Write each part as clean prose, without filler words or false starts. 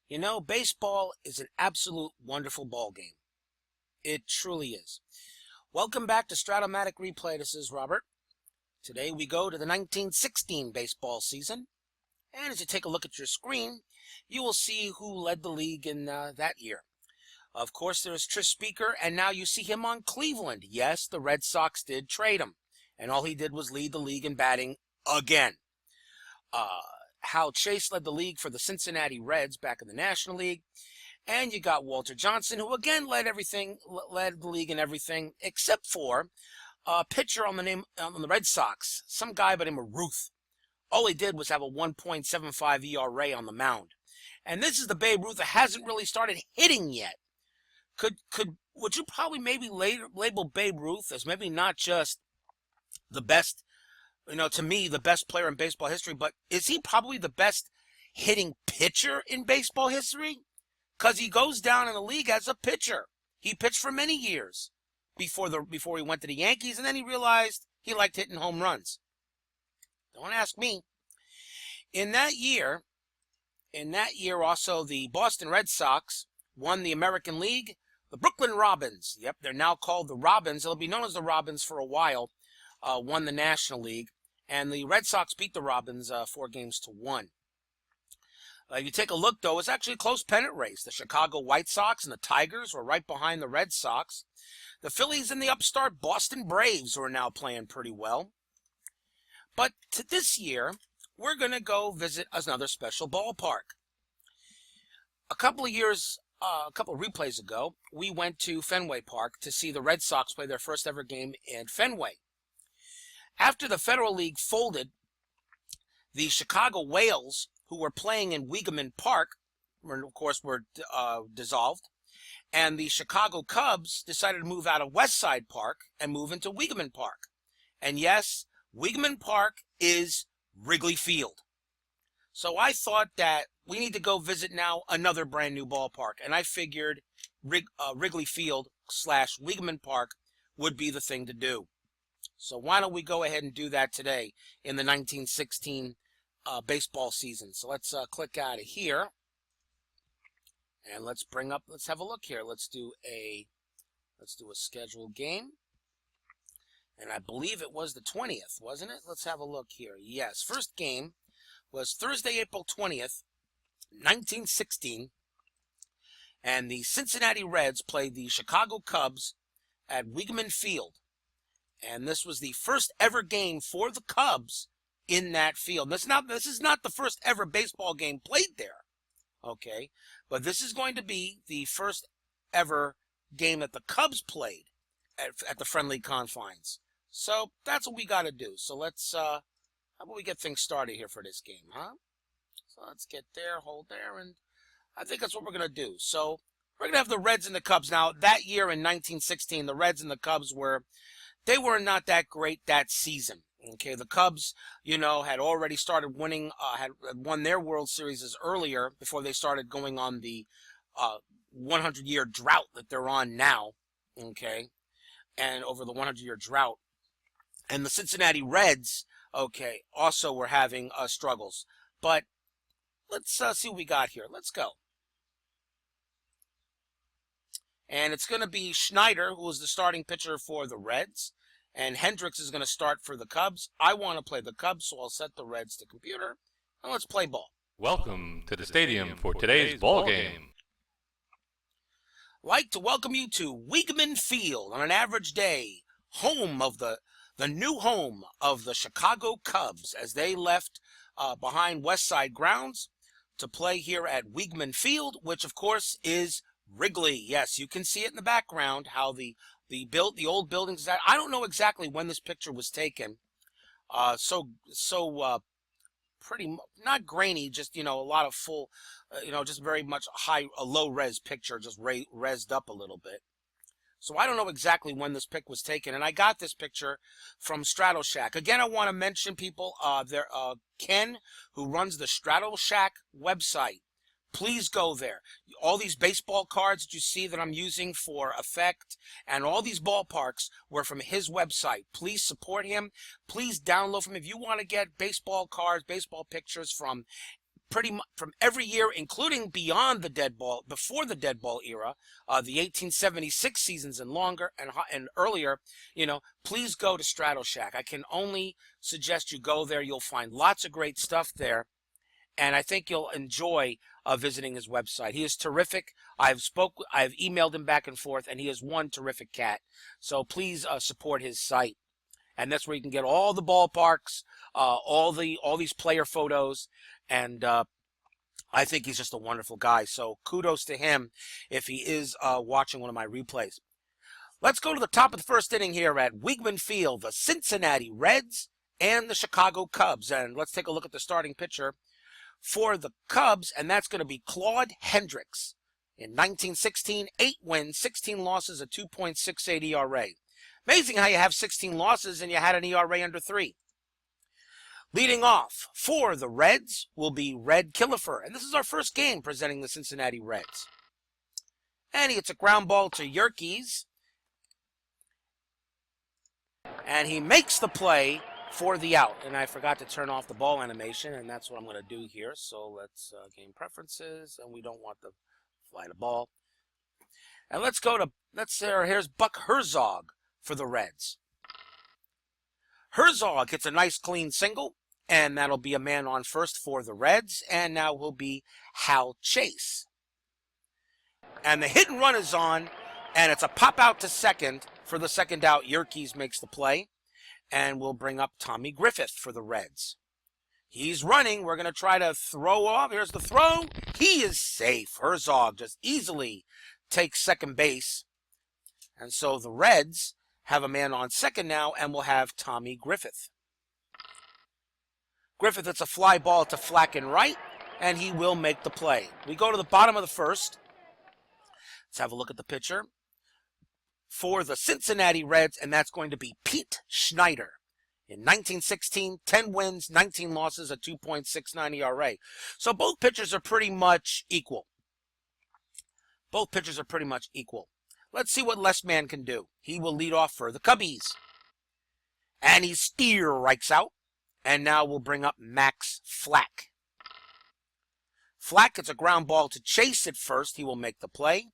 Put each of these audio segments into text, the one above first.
You know, baseball is an absolute wonderful ball game. It truly is. Welcome back to Stratomatic Replay. This is Robert. Today we go to the 1916 baseball season. And as you take a look at your screen, you will see who led the league in that year. Of course, there's Tris Speaker, and now you see him on Cleveland. Yes, the Red Sox did trade him. And all he did was lead the league in batting again. Hal Chase led the league for the Cincinnati Reds back in the National League. And you got Walter Johnson, who again led the league in everything, except for a pitcher on the Red Sox, some guy by the name of Ruth. All he did was have a 1.75 ERA on the mound. And this is the Babe Ruth that hasn't really started hitting yet. Would you probably maybe label Babe Ruth as maybe not just the best, to me, the best player in baseball history, but is he probably the best hitting pitcher in baseball history? Because he goes down in the league as a pitcher. He pitched for many years before he went to the Yankees, and then he realized he liked hitting home runs. Don't ask me. In that year also, the Boston Red Sox won the American League. The Brooklyn Robins, yep, they're now called the Robins. They'll be known as the Robins for a while, won the National League. And the Red Sox beat the Robins 4-1. If you take a look, though, it's actually a close pennant race. The Chicago White Sox and the Tigers were right behind the Red Sox. The Phillies and the upstart Boston Braves were now playing pretty well. But this year, we're going to go visit another special ballpark. A couple of replays ago, we went to Fenway Park to see the Red Sox play their first ever game in Fenway. After the Federal League folded, the Chicago Whales, who were playing in Wiegeman Park, were dissolved, and the Chicago Cubs decided to move out of Westside Park and move into Wiegeman Park. And yes, Wiegeman Park is Wrigley Field. So I thought that we need to go visit now another brand new ballpark, and I figured Wrigley Field / Wiegeman Park would be the thing to do. So why don't we go ahead and do that today in the 1916 baseball season. So let's click out of here, and let's have a look here. Let's do a scheduled game, and I believe it was the 20th, wasn't it? Let's have a look here. Yes, first game was Thursday, April 20th, 1916, and the Cincinnati Reds played the Chicago Cubs at Wiegeman Field. And this was the first ever game for the Cubs in that field. This is not the first ever baseball game played there, okay? But this is going to be the first ever game that the Cubs played at the friendly confines. So that's what we got to do. So let's, how about we get things started here for this game, huh? So let's get there, hold there, and I think that's what we're going to do. So we're going to have the Reds and the Cubs. Now, that year in 1916, the Reds and the Cubs were not that great that season. Okay, the Cubs, had already started winning, had won their World Series earlier before they started going on the 100-year drought that they're on now. Okay, and over the 100-year drought. And the Cincinnati Reds, okay, also were having struggles. But let's see what we got here. Let's go. And it's going to be Schneider, who is the starting pitcher for the Reds. And Hendricks is going to start for the Cubs. I want to play the Cubs, so I'll set the Reds to computer. And let's play ball. Welcome to the stadium for today's ball game. Like to welcome you to Wiegeman Field on an average day, home of the new home of the Chicago Cubs, as they left behind West Side grounds to play here at Wiegeman Field, which of course is Wrigley. Yes, you can see it in the background, how the old buildings. I don't know exactly when this picture was taken. Pretty not grainy, just a lot of full, just very much a low res picture, just resed up a little bit. So I don't know exactly when this pic was taken, and I got this picture from Straddle Shack. Again, I want to mention people, Ken, who runs the Straddle Shack website. Please go there. All these baseball cards that you see that I'm using for effect and all these ballparks were from his website. Please support him. Please download from him. If you want to get baseball cards, baseball pictures from pretty much from every year, including beyond the dead ball, before the dead ball era, the 1876 seasons and longer and earlier, please go to Straddle Shack. I can only suggest you go there. You'll find lots of great stuff there. And I think you'll enjoy visiting his website. He is terrific. I've emailed him back and forth, and he is one terrific cat. So please support his site. And that's where you can get all the ballparks, all these player photos, and I think he's just a wonderful guy. So kudos to him if he is watching one of my replays. Let's go to the top of the first inning here at Weigman Field, the Cincinnati Reds and the Chicago Cubs. And let's take a look at the starting pitcher for the Cubs, and that's going to be Claude Hendricks. In 1916, 8 wins, 16 losses, a 2.68 ERA. Amazing how you have 16 losses and you had an ERA under 3. Leading off for the Reds will be Red Killefer, and this is our first game presenting the Cincinnati Reds. And he hits a ground ball to Yerkes, and he makes the play for the out. And I forgot to turn off the ball animation, and that's what I'm going to do here. So let's game preferences, and we don't want to fly the ball. And let's go to, here's Buck Herzog for the Reds. Herzog hits a nice clean single, and that'll be a man on first for the Reds, and now will be Hal Chase. And the hit and run is on, and it's a pop out to second. For the second out, Yerkes makes the play, and we'll bring up Tommy Griffith for the Reds. He's running. We're going to try to throw off. Here's the throw. He is safe. Herzog just easily takes second base. And so the Reds have a man on second now, and we'll have Tommy Griffith. Griffith hits a fly ball to Flack and right, and he will make the play. We go to the bottom of the first. Let's have a look at the pitcher for the Cincinnati Reds, and that's going to be Pete Schneider. In 1916, 10 wins, 19 losses, a 2.69 ERA. So both pitchers are pretty much equal. Both pitchers are pretty much equal. Let's see what Les Man can do. He will lead off for the Cubbies. And he strikes out. And now we'll bring up Max Flack. Flack gets a ground ball to Chase at first. He will make the play.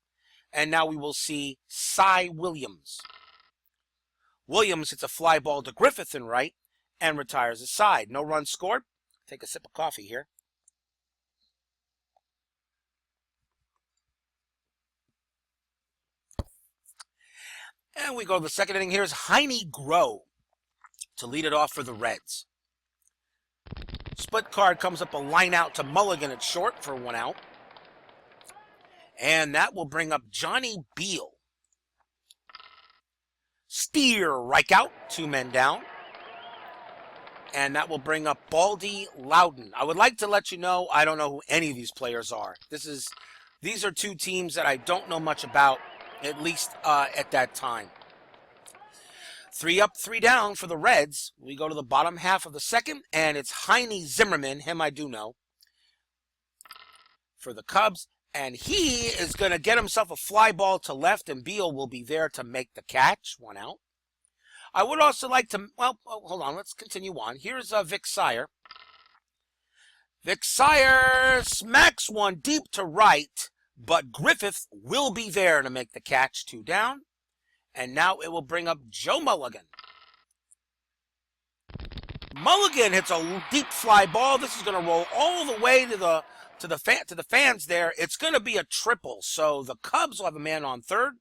And now we will see Cy Williams. Williams hits a fly ball to Griffith in right and retires his side. No runs scored. Take a sip of coffee here. And we go to the second inning. Here's Heine Groh to lead it off for the Reds. Split card comes up a line out to Mulligan at short for 1 out. And that will bring up Johnny Beal. Strike out, 2 men down. And that will bring up Baldy Loudon. I would like to let you know I don't know who any of these players are. These are 2 teams that I don't know much about, at least at that time. 3 up, 3 down for the Reds. We go to the bottom half of the second, and it's Heine Zimmerman, him I do know, for the Cubs. And he is going to get himself a fly ball to left, and Beal will be there to make the catch. 1 out. I would also like to, hold on, let's continue on. Here's Vic Sire. Vic Sire smacks one deep to right, but Griffith will be there to make the catch. 2 down. And now it will bring up Joe Mulligan. Mulligan hits a deep fly ball. This is going to roll all the way to the fans there. It's going to be a triple. So the Cubs will have a man on third.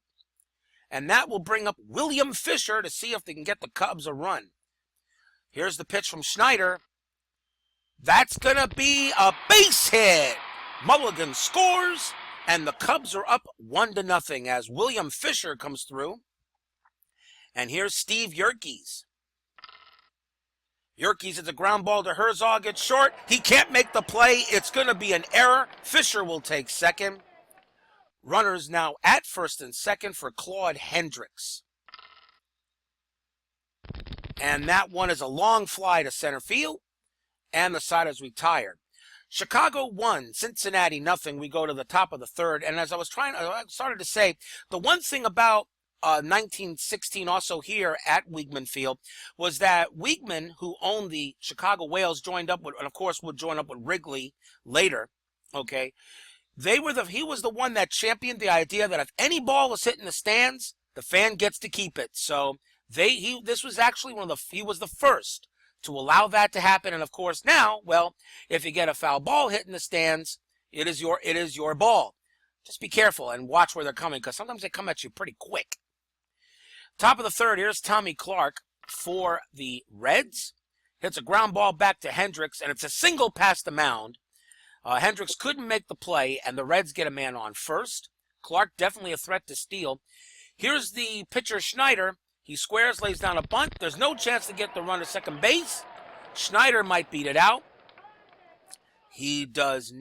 And that will bring up William Fisher to see if they can get the Cubs a run. Here's the pitch from Schneider. That's going to be a base hit. Mulligan scores, and the Cubs are up 1-0 as William Fisher comes through. And here's Steve Yerkes. Yerkes hits a ground ball to Herzog at short. He can't make the play. It's going to be an error. Fisher will take second. Runners now at first and second for Claude Hendricks. And that one is a long fly to center field. And the side is retired. Chicago 1, Cincinnati 0. We go to the top of the third. And as I started to say, the one thing about 1916 also here at Weigman Field was that Weigman, who owned the Chicago Whales, joined up with, and of course would join up with Wrigley later, okay? He was the one that championed the idea that if any ball was hit in the stands, the fan gets to keep it. So this was actually he was the first to allow that to happen. And of course now, well, if you get a foul ball hit in the stands, it is your ball. Just be careful and watch where they're coming, because sometimes they come at you pretty quick. Top of the third, here's Tommy Clark for the Reds. Hits a ground ball back to Hendricks, and it's a single past the mound. Hendricks couldn't make the play, and the Reds get a man on first. Clark definitely a threat to steal. Here's the pitcher, Schneider. He squares, lays down a bunt. There's no chance to get the run to second base. Schneider might beat it out. He does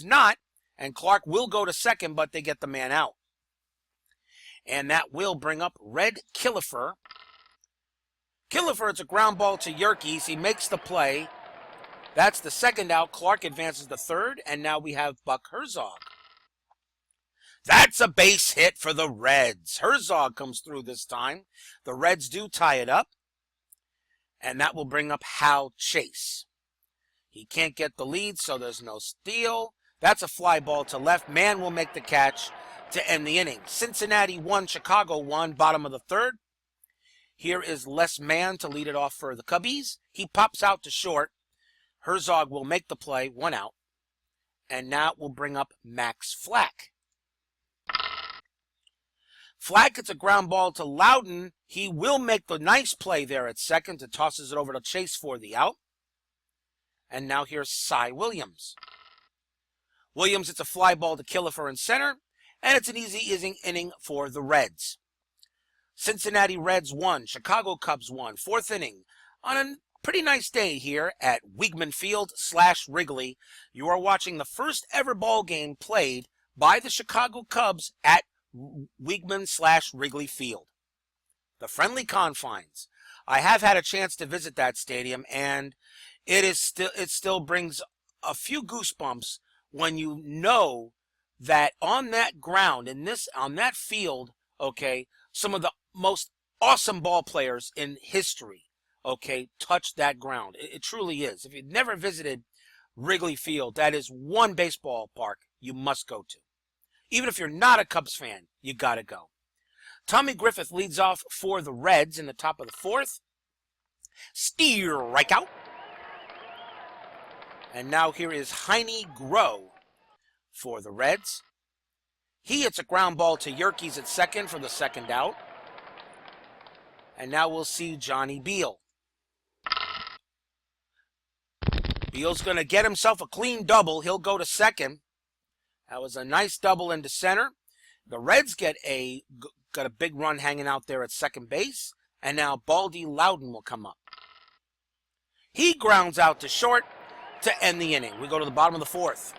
not, and Clark will go to second, but they get the man out. And that will bring up Red Killefer. Killefer, it's a ground ball to Yerkes. He makes the play. That's the second out. Clark advances the third, and now we have Buck Herzog. That's a base hit for the Reds. Herzog comes through this time. The Reds do tie it up, and that will bring up Hal Chase. He can't get the lead, so there's no steal. That's a fly ball to left. Mann will make the catch to end the inning. Cincinnati 1, Chicago 1, bottom of the third. Here is Les Mann to lead it off for the Cubbies. He pops out to short. Herzog will make the play, 1 out. And now it will bring up Max Flack. Flack gets a ground ball to Loudon. He will make the nice play there at second. It tosses it over to Chase for the out. And now here's Cy Williams. Williams, it's a fly ball to Killefer in center. And it's an easy inning for the Reds. Cincinnati Reds 1, Chicago Cubs 1, fourth inning. On a pretty nice day here at Weigman Field / Wrigley. You are watching the first ever ball game played by the Chicago Cubs at Weigman / Wrigley Field. The friendly Confines. I have had a chance to visit that stadium, and it still brings a few goosebumps when you know that on that ground, on that field, okay, some of the most awesome ball players in history, okay, touched that ground. It truly is. If you've never visited Wrigley Field, that is one baseball park you must go to. Even if you're not a Cubs fan, you gotta go. Tommy Griffith leads off for the Reds in the top of the fourth. Strikeout. And now here is Heine Groh for the Reds. He hits a ground ball to Yerkes at second for the second out. And now we'll see Johnny Beal. Beal's going to get himself a clean double. He'll go to second. That was a nice double into center. The Reds got a big run hanging out there at second base. And now Baldy Loudon will come up. He grounds out to short to end the inning. We go to the bottom of the fourth.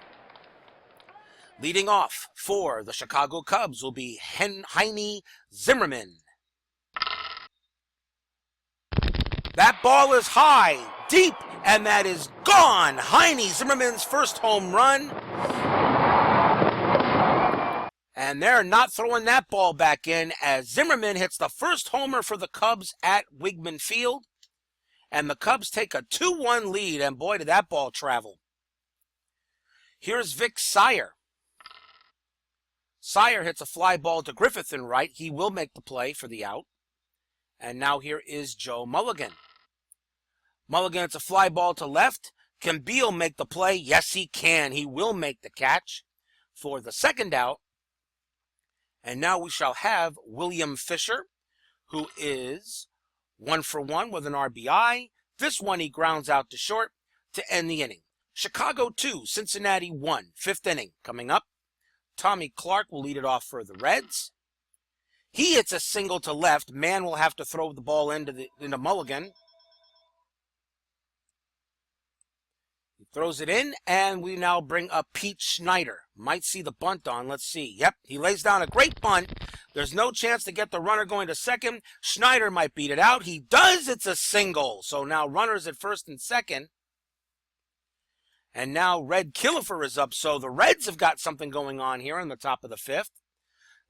Leading off for the Chicago Cubs will be Heine Zimmerman. That ball is high, deep, and that is gone. Heine Zimmerman's first home run. And they're not throwing that ball back in as Zimmerman hits the first homer for the Cubs at Weigman Field. And the Cubs take a 2-1 lead, and boy, did that ball travel. Here's Vic Sire. Sire hits a fly ball to Griffith in right. He will make the play for the out. And now here is Joe Mulligan. Mulligan hits a fly ball to left. Can Beal make the play? Yes, he can. He will make the catch for the second out. And now we shall have William Fisher, who is 1 for 1 with an RBI. This one he grounds out to short to end the inning. Chicago 2, Cincinnati 1, fifth inning coming up. Tommy Clark will lead it off for the Reds. He hits a single to left. Mann will have to throw the ball into Mulligan. He throws it in, and we now bring up Pete Schneider. Might see the bunt on. Let's see. Yep, he lays down a great bunt. There's no chance to get the runner going to second. Schneider might beat it out. He does. It's a single. So now runners at first and second. And now Red Killefer is up. So the Reds have got something going on here in the top of the fifth.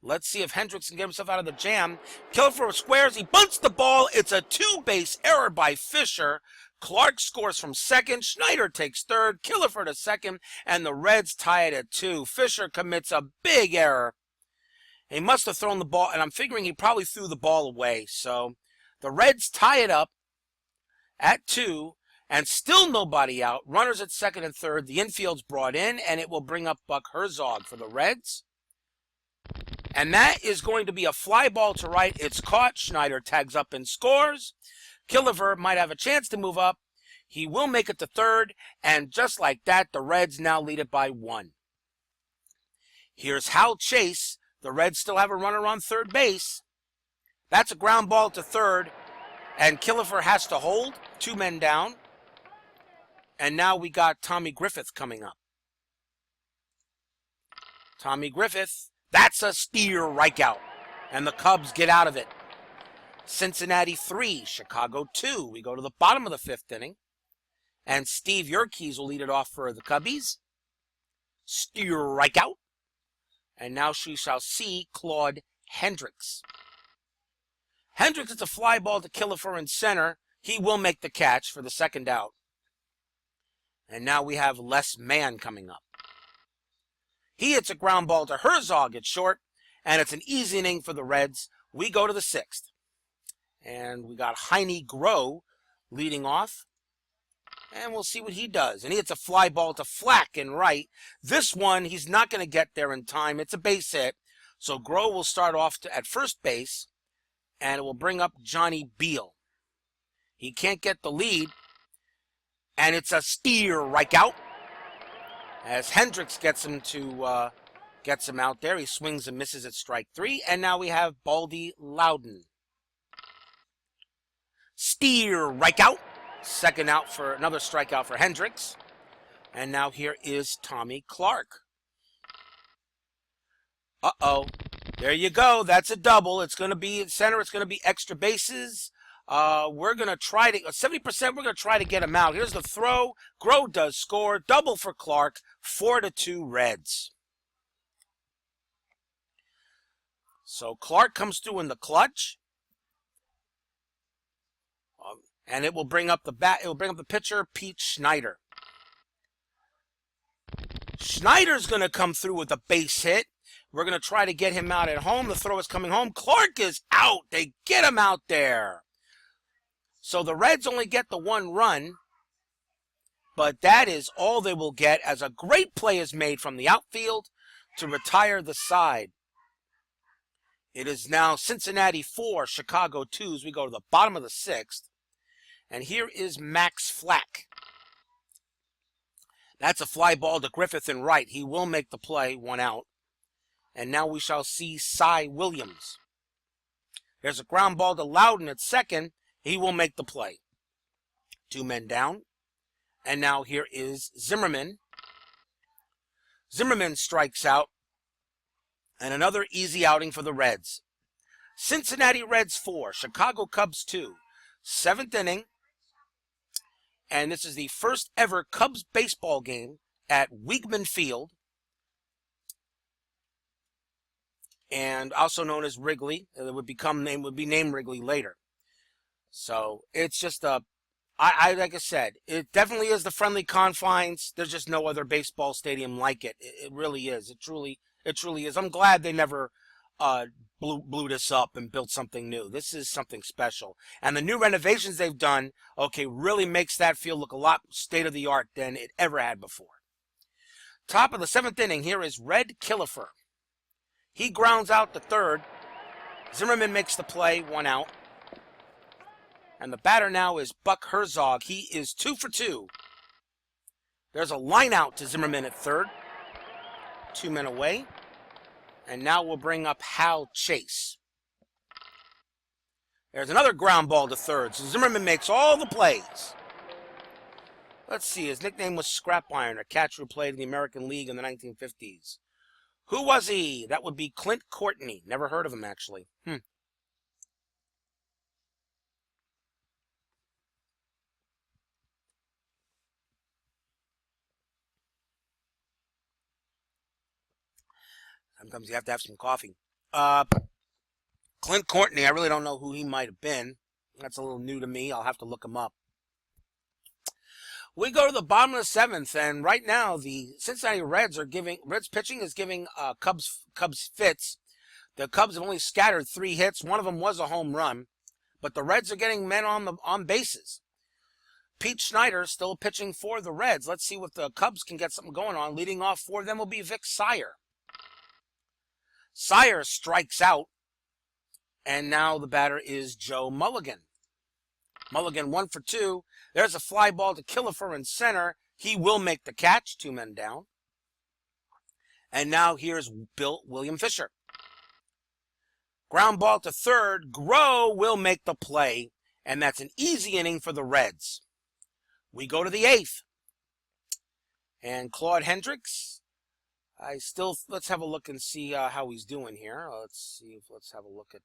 Let's see if Hendricks can get himself out of the jam. Killefer squares. He bunts the ball. It's a two-base error by Fisher. Clark scores from second. Schneider takes third. Killefer to second. And the Reds tie it at 2. Fisher commits a big error. He must have thrown the ball, and I'm figuring he probably threw the ball away. So the Reds tie it up at 2. And still nobody out. Runners at second and third. The infield's brought in, and it will bring up Buck Herzog for the Reds. And that is going to be a fly ball to right. It's caught. Schneider tags up and scores. Killefer might have a chance to move up. He will make it to third. And just like that, the Reds now lead it by 1. Here's Hal Chase. The Reds still have a runner on third base. That's a ground ball to third. And Killefer has to hold. 2 men down. And now we got Tommy Griffith coming up. Tommy Griffith. That's a steer strikeout. And the Cubs get out of it. Cincinnati 3, Chicago 2. We go to the bottom of the 5th inning. And Steve Yerkes will lead it off for the Cubbies. Steer strikeout. And now she shall see Claude Hendricks. Hendricks is a fly ball to Killefer in center. He will make the catch for the second out. And now we have Les Mann coming up. He hits a ground ball to Herzog at short, and it's an easy inning for the Reds. We go to the 6th. And we got Heine Groh leading off. And we'll see what he does. And he hits a fly ball to Flack in right. This one, he's not going to get there in time. It's a base hit. So Groh will start off at first base, and it will bring up Johnny Beal. He can't get the lead. And it's a steer strikeout. As Hendricks gets him out there. He swings and misses at strike 3. And now we have Baldy Loudon. Steer strikeout. Second out for another strikeout for Hendricks. And now here is Tommy Clark. Uh-oh. There you go. That's a double. It's going to be at center. It's going to be extra bases. We're going to try to, 70%, we're going to try to get him out. Here's the throw. Groh does score. Double for Clark. 4-2 Reds. So Clark comes through in the clutch. And it will bring up the pitcher, Pete Schneider. Schneider's going to come through with a base hit. We're going to try to get him out at home. The throw is coming home. Clark is out. They get him out there. So the Reds only get the 1 run, but that is all they will get as a great play is made from the outfield to retire the side. It is now Cincinnati 4, Chicago 2 as we go to the bottom of the 6th. And here is Max Flack. That's a fly ball to Griffith in right. He will make the play, 1 out. And now we shall see Cy Williams. There's a ground ball to Loudon at second. He will make the play. 2 men down. And now here is Zimmerman. Zimmerman strikes out. And another easy outing for the Reds. Cincinnati Reds 4, Chicago Cubs 2. 7th inning. And this is the first ever Cubs baseball game at Weigman Field. And also known as Wrigley. It would be named Wrigley later. So it's just like I said, it definitely is the friendly confines. There's just no other baseball stadium like it. It really is. It truly is. I'm glad they never blew this up and built something new. This is something special. And the new renovations they've done, really makes that field look a lot state-of-the-art than it ever had before. Top of the 7th inning, here is Red Killefer. He grounds out to third. Zimmerman makes the play, 1 out. And the batter now is Buck Herzog. He is 2 for 2. There's a line out to Zimmerman at third. 2 men away. And now we'll bring up Hal Chase. There's another ground ball to third. So Zimmerman makes all the plays. Let's see. His nickname was Scrap Iron, a catcher who played in the American League in the 1950s. Who was he? That would be Clint Courtney. Never heard of him, actually. Sometimes you have to have some coffee. Uh, Clint Courtney, I really don't know who he might have been. That's a little new to me. I'll have to look him up. We go to the bottom of the seventh, and right now the Cincinnati Reds pitching is giving Cubs fits. The Cubs have only scattered 3 hits. One of them was a home run, but the Reds are getting men on bases. Pete Schneider still pitching for the Reds. Let's see what the Cubs can get something going on. Leading off for them will be Vic Sire. Sire strikes out, and now the batter is Joe Mulligan. Mulligan 1 for 2. There's a fly ball to Killefer in center. He will make the catch. 2 men down. And now here's William Fisher. Ground ball to third. Groh will make the play. And that's an easy inning for the Reds. We go to the 8th. And Claude Hendricks. Let's have a look and see how he's doing here. Let's have a look at...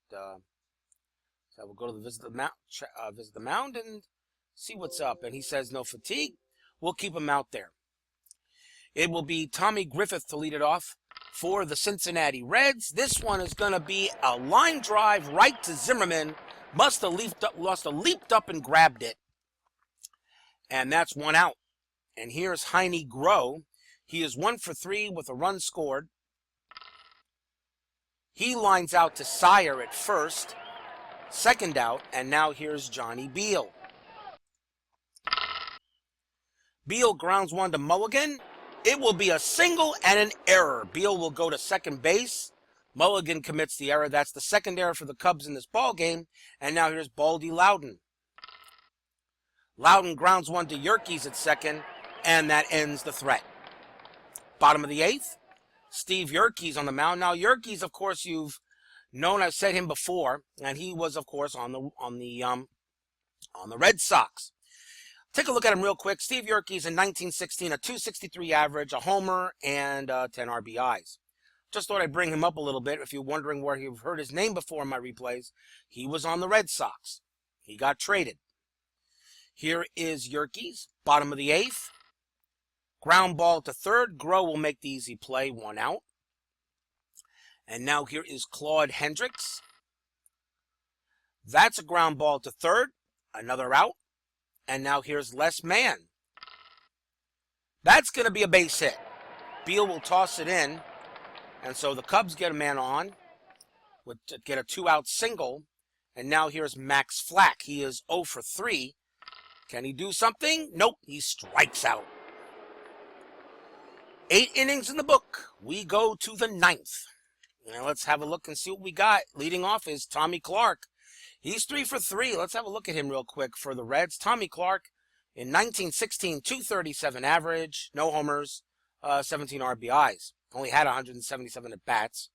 So we'll go to visit the mound and see what's up. And he says no fatigue. We'll keep him out there. It will be Tommy Griffith to lead it off for the Cincinnati Reds. This one is going to be a line drive right to Zimmerman. Must have leaped up and grabbed it. And that's 1 out. And here's Heine Groh. He is 1 for 3 with a run scored. He lines out to Sire at first. 2nd out, and now here's Johnny Beal. Beal grounds 1 to Mulligan. It will be a single and an error. Beal will go to second base. Mulligan commits the error. That's the 2nd error for the Cubs in this ball game. And now here's Baldy Loudon. Loudon grounds 1 to Yerkes at 2nd, and that ends the threat. Bottom of the 8th, Steve Yerkes on the mound. Now Yerkes, of course, you've known, I've said him before, and he was, of course, on the Red Sox. Take a look at him real quick. Steve Yerkes in 1916, a .263 average, a homer, and 10 RBIs. Just thought I'd bring him up a little bit. If you're wondering where you've heard his name before in my replays, he was on the Red Sox. He got traded. Here is Yerkes, bottom of the 8th. Ground ball to third. Groh will make the easy play, 1 out. And now here is Claude Hendricks. That's a ground ball to third. Another out. And now here's Les Mann. That's going to be a base hit. Beal will toss it in. And so the Cubs get a man on. Would get a 2-out single. And now here's Max Flack. He is 0 for 3. Can he do something? Nope. He strikes out. 8 innings in the book. We go to the 9th. Now let's have a look and see what we got. Leading off is Tommy Clark. He's 3 for 3. Let's have a look at him real quick for the Reds. Tommy Clark in 1916, .237 average, no homers, 17 RBIs. Only had 177 at bats.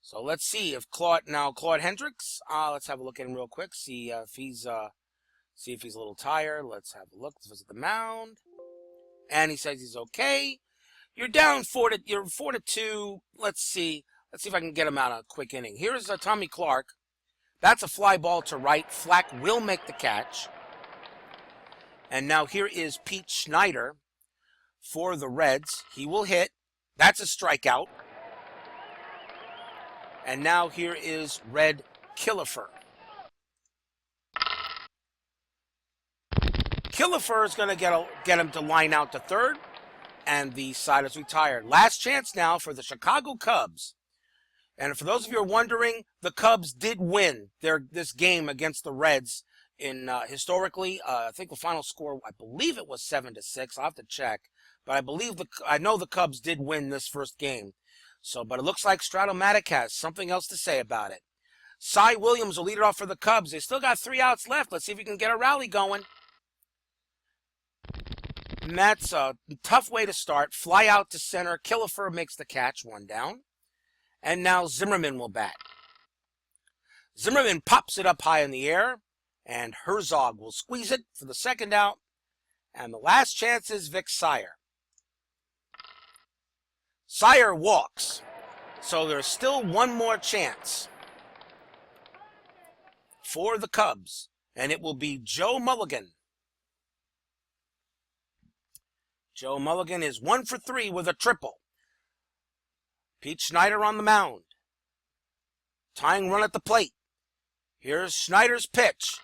So let's see if Claude Hendricks. Let's have a look at him real quick. See if he's a little tired. Let's have a look. Let's visit the mound. And he says he's okay. You're down 4-2. Let's see if I can get him out a quick inning. Here's Tommy Clark. That's a fly ball to right. Flack will make the catch. And now here is Pete Schneider for the Reds. He will hit. That's a strikeout. And now here is Red Killefer. Killefer is going to get him to line out to third. And the side is retired. Last chance now for the Chicago Cubs. And for those of you who are wondering, the Cubs did win this game against the Reds in historically. I think the final score, I believe it was 7-6. I'll have to check, but I know the Cubs did win this first game. So, but it looks like Stratomatic has something else to say about it. Cy Williams will lead it off for the Cubs. They still got 3 outs left. Let's see if we can get a rally going. And that's a tough way to start. Fly out to center. Killefer makes the catch, 1 down. And now Zimmerman will bat. Zimmerman pops it up high in the air, and Herzog will squeeze it for the 2nd out. And the last chance is Vic Sire. Sire walks, so there's still 1 more chance for the Cubs, and it will be Joe Mulligan. Joe Mulligan is 1 for 3 with a triple. Pete Schneider on the mound. Tying run at the plate. Here's Schneider's pitch.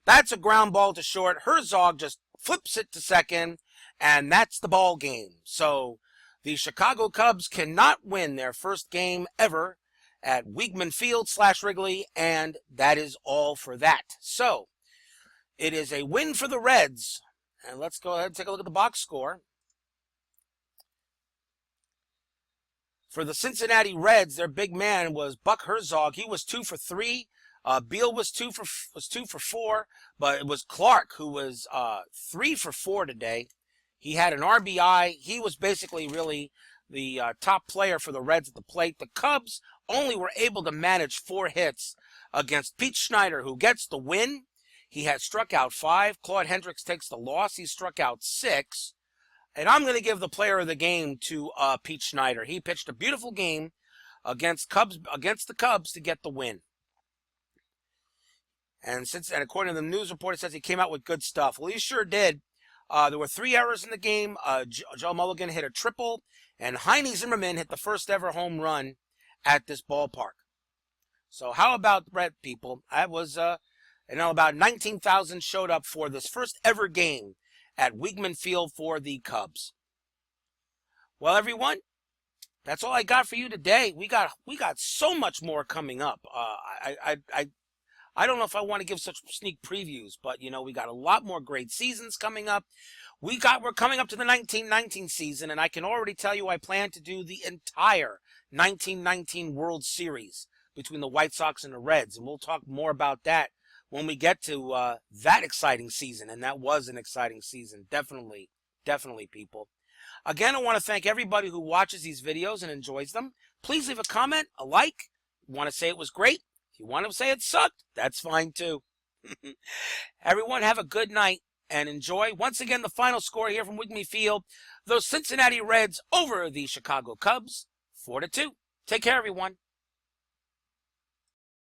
That's a ground ball to short. Herzog just flips it to second, and that's the ball game. So the Chicago Cubs cannot win their first game ever at Weigman Field / Wrigley, and that is all for that. So it is a win for the Reds. And let's go ahead and take a look at the box score. For the Cincinnati Reds, their big man was Buck Herzog. He was 2 for 3. Beal was 2 for 4, but it was Clark who was 3 for 4 today. He had an RBI. He was basically really the top player for the Reds at the plate. The Cubs only were able to manage 4 hits against Pete Schneider, who gets the win. He had struck out 5. Claude Hendricks takes the loss. He struck out 6. And I'm going to give the player of the game to Pete Schneider. He pitched a beautiful game against the Cubs to get the win. And according to the news report, it says he came out with good stuff. Well, he sure did. There were 3 errors in the game. Joe Mulligan hit a triple, and Heine Zimmerman hit the first ever home run at this ballpark. So how about Red people? I was, about 19,000 showed up for this first ever game at Weigman Field for the Cubs. Well, everyone, that's all I got for you today. We got so much more coming up. I don't know if I want to give such sneak previews, but we got a lot more great seasons coming up. We're coming up to the 1919 season, and I can already tell you I plan to do the entire 1919 World Series between the White Sox and the Reds, and we'll talk more about that when we get to that exciting season, and that was an exciting season, definitely, people. Again, I want to thank everybody who watches these videos and enjoys them. Please leave a comment, a like. You want to say it was great? If you want to say it sucked, that's fine too. Everyone have a good night and enjoy. Once again, the final score here from Weigman Field. Those Cincinnati Reds over the Chicago Cubs, 4-2. Take care, everyone.